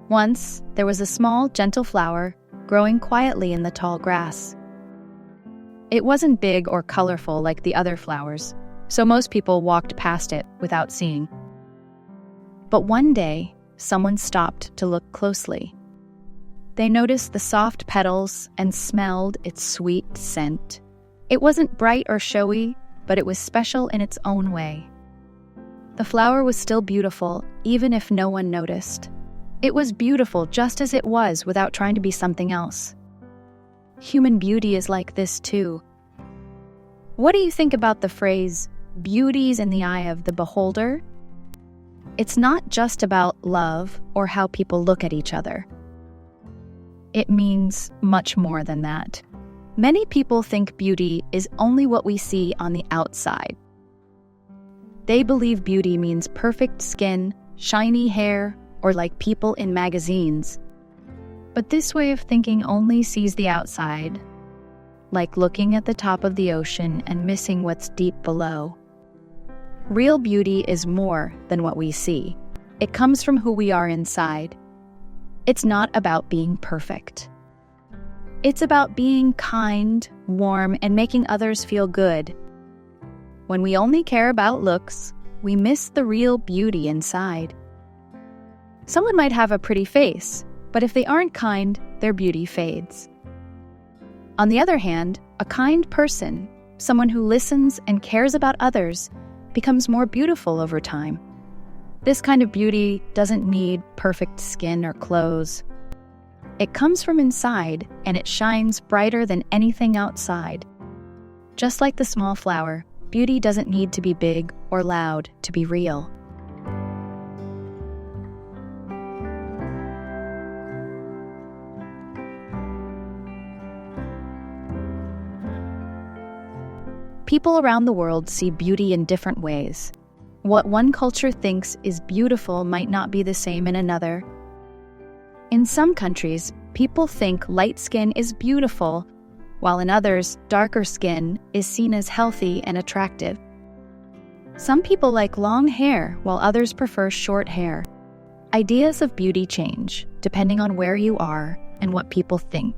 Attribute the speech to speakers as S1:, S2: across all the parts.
S1: Once, there was a small, gentle flower growing quietly in the tall grass. It wasn't big or colorful like the other flowers, so most people walked past it without seeing. But one day, someone stopped to look closely. They noticed the soft petals and smelled its sweet scent. It wasn't bright or showy, but it was special in its own way. The flower was still beautiful, even if no one noticed. It was beautiful just as it was without trying to be something else. Human beauty is like this too. What do you think about the phrase, "beauty's in the eye of the beholder"? It's not just about love or how people look at each other. It means much more than that. Many people think beauty is only what we see on the outside. They believe beauty means perfect skin, shiny hair, or like people in magazines. But this way of thinking only sees the outside, like looking at the top of the ocean and missing what's deep below. Real beauty is more than what we see. It comes from who we are inside. It's not about being perfect. It's about being kind, warm, and making others feel good. When we only care about looks, we miss the real beauty inside. Someone might have a pretty face, but if they aren't kind, their beauty fades. On the other hand, a kind person, someone who listens and cares about others, becomes more beautiful over time. This kind of beauty doesn't need perfect skin or clothes. It comes from inside, and it shines brighter than anything outside. Just like the small flower, beauty doesn't need to be big or loud to be real. People around the world see beauty in different ways. What one culture thinks is beautiful might not be the same in another. In some countries, people think light skin is beautiful, while in others, darker skin is seen as healthy and attractive. Some people like long hair, while others prefer short hair. Ideas of beauty change, depending on where you are and what people think.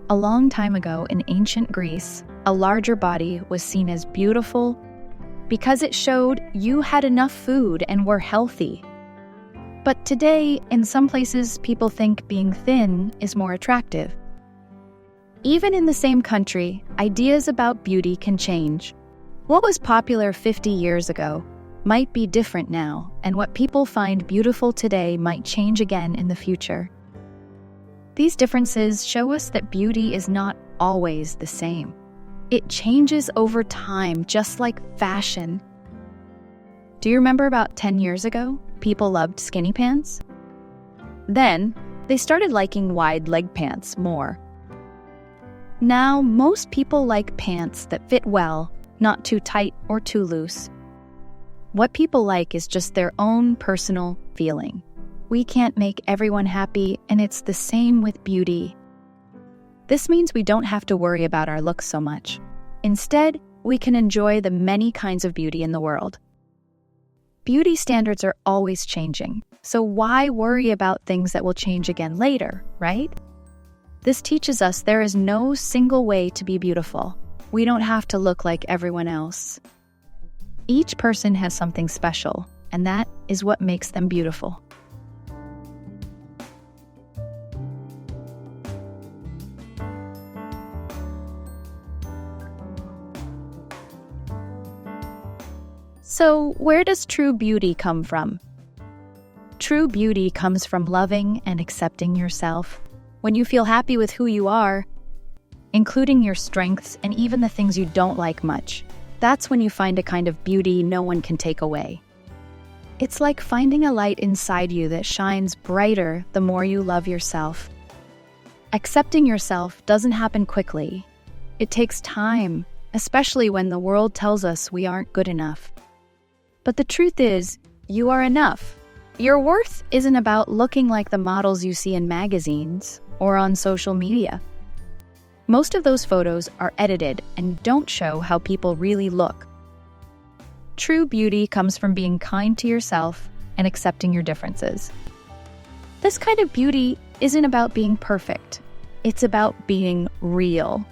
S1: A long time ago in ancient Greece, a larger body was seen as beautiful because it showed you had enough food and were healthy. But today, in some places, people think being thin is more attractive. Even in the same country, ideas about beauty can change. What was popular 50 years ago might be different now, and what people find beautiful today might change again in the future. These differences show us that beauty is not always the same. It changes over time, just like fashion. Do you remember about 10 years ago, people loved skinny pants? Then, they started liking wide leg pants more. Now, most people like pants that fit well, not too tight or too loose. What people like is just their own personal feeling. We can't make everyone happy, and it's the same with beauty. This means we don't have to worry about our looks so much. Instead, we can enjoy the many kinds of beauty in the world. Beauty standards are always changing, so why worry about things that will change again later, right? This teaches us there is no single way to be beautiful. We don't have to look like everyone else. Each person has something special, and that is what makes them beautiful. So, where does true beauty come from? True beauty comes from loving and accepting yourself. When you feel happy with who you are, including your strengths and even the things you don't like much, that's when you find a kind of beauty no one can take away. It's like finding a light inside you that shines brighter the more you love yourself. Accepting yourself doesn't happen quickly. It takes time, especially when the world tells us we aren't good enough. But the truth is, you are enough. Your worth isn't about looking like the models you see in magazines or on social media. Most of those photos are edited and don't show how people really look. True beauty comes from being kind to yourself and accepting your differences. This kind of beauty isn't about being perfect. It's about being real.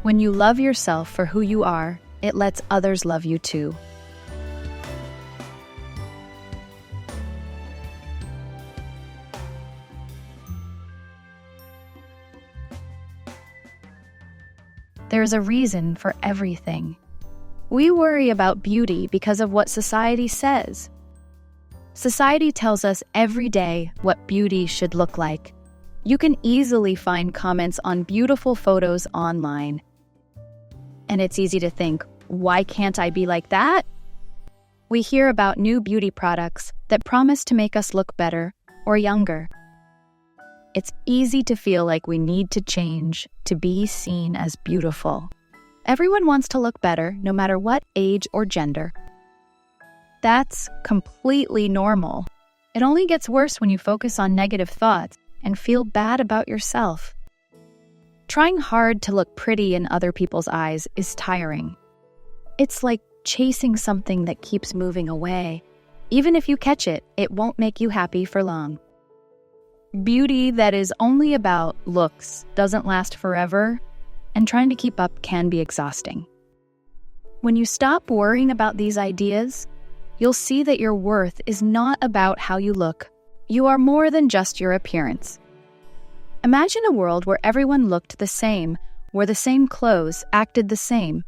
S1: When you love yourself for who you are, it lets others love you too. There's a reason for everything. We worry about beauty because of what society says. Society tells us every day what beauty should look like. You can easily find comments on beautiful photos online. And it's easy to think, why can't I be like that? We hear about new beauty products that promise to make us look better or younger. It's easy to feel like we need to change to be seen as beautiful. Everyone wants to look better, no matter what age or gender. That's completely normal. It only gets worse when you focus on negative thoughts and feel bad about yourself. Trying hard to look pretty in other people's eyes is tiring. It's like chasing something that keeps moving away. Even if you catch it, it won't make you happy for long. Beauty that is only about looks doesn't last forever, and trying to keep up can be exhausting. When you stop worrying about these ideas, you'll see that your worth is not about how you look. You are more than just your appearance. Imagine a world where everyone looked the same, wore the same clothes, acted the same.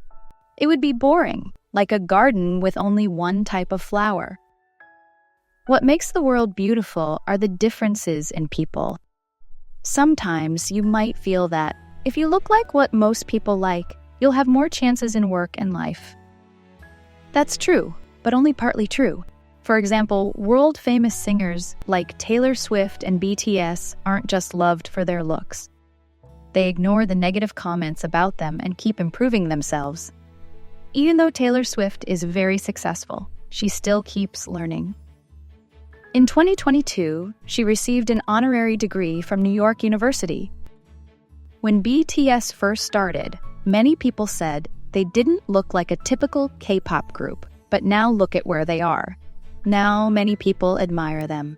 S1: It would be boring, like a garden with only one type of flower. What makes the world beautiful are the differences in people. Sometimes you might feel that if you look like what most people like, you'll have more chances in work and life. That's true, but only partly true. For example, world-famous singers like Taylor Swift and BTS aren't just loved for their looks. They ignore the negative comments about them and keep improving themselves. Even though Taylor Swift is very successful, she still keeps learning. In 2022, she received an honorary degree from New York University. When BTS first started, many people said they didn't look like a typical K-pop group, but now look at where they are. Now many people admire them.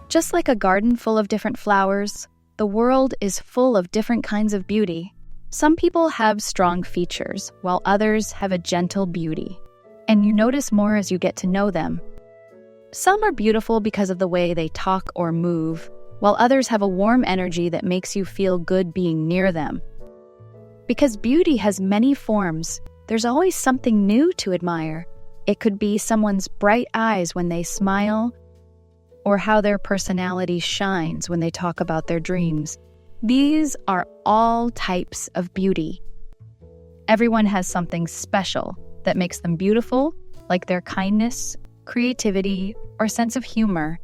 S1: Just like a garden full of different flowers, the world is full of different kinds of beauty. Some people have strong features, while others have a gentle beauty, and you notice more as you get to know them. Some are beautiful because of the way they talk or move, while others have a warm energy that makes you feel good being near them. Because beauty has many forms, there's always something new to admire. It could be someone's bright eyes when they smile, or how their personality shines when they talk about their dreams. These are all types of beauty. Everyone has something special that makes them beautiful, like their kindness, creativity, or sense of humor.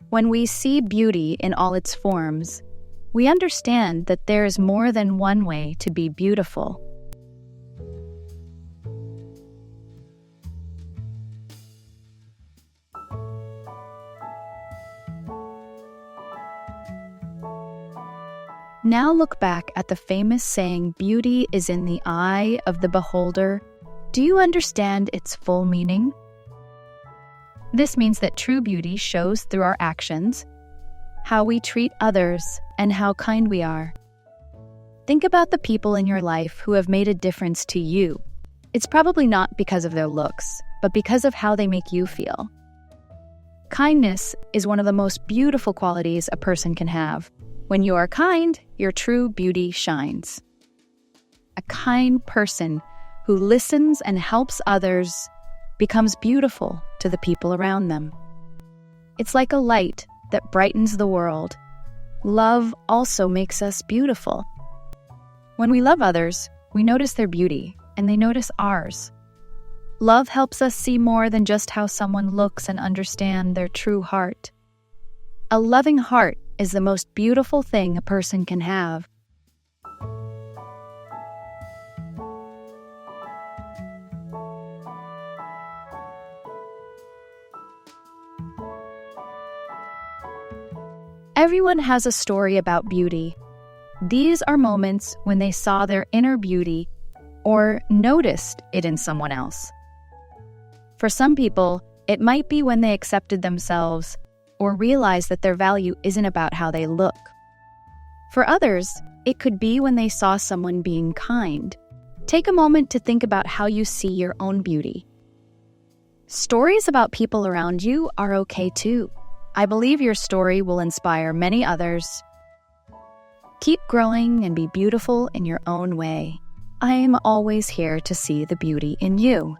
S1: When we see beauty in all its forms, we understand that there is more than one way to be beautiful. Now look back at the famous saying, "Beauty is in the eye of the beholder." Do you understand its full meaning? This means that true beauty shows through our actions, how we treat others, and how kind we are. Think about the people in your life who have made a difference to you. It's probably not because of their looks, but because of how they make you feel. Kindness is one of the most beautiful qualities a person can have. When you are kind, your true beauty shines. A kind person who listens and helps others becomes beautiful to the people around them. It's like a light that brightens the world. Love also makes us beautiful. When we love others, we notice their beauty, and they notice ours. Love helps us see more than just how someone looks and understand their true heart. A loving heart is the most beautiful thing a person can have. Everyone has a story about beauty. These are moments when they saw their inner beauty or noticed it in someone else. For some people, it might be when they accepted themselves or realized that their value isn't about how they look. For others, it could be when they saw someone being kind. Take a moment to think about how you see your own beauty. Stories about people around you are okay too. I believe your story will inspire many others. Keep growing and be beautiful in your own way. I am always here to see the beauty in you.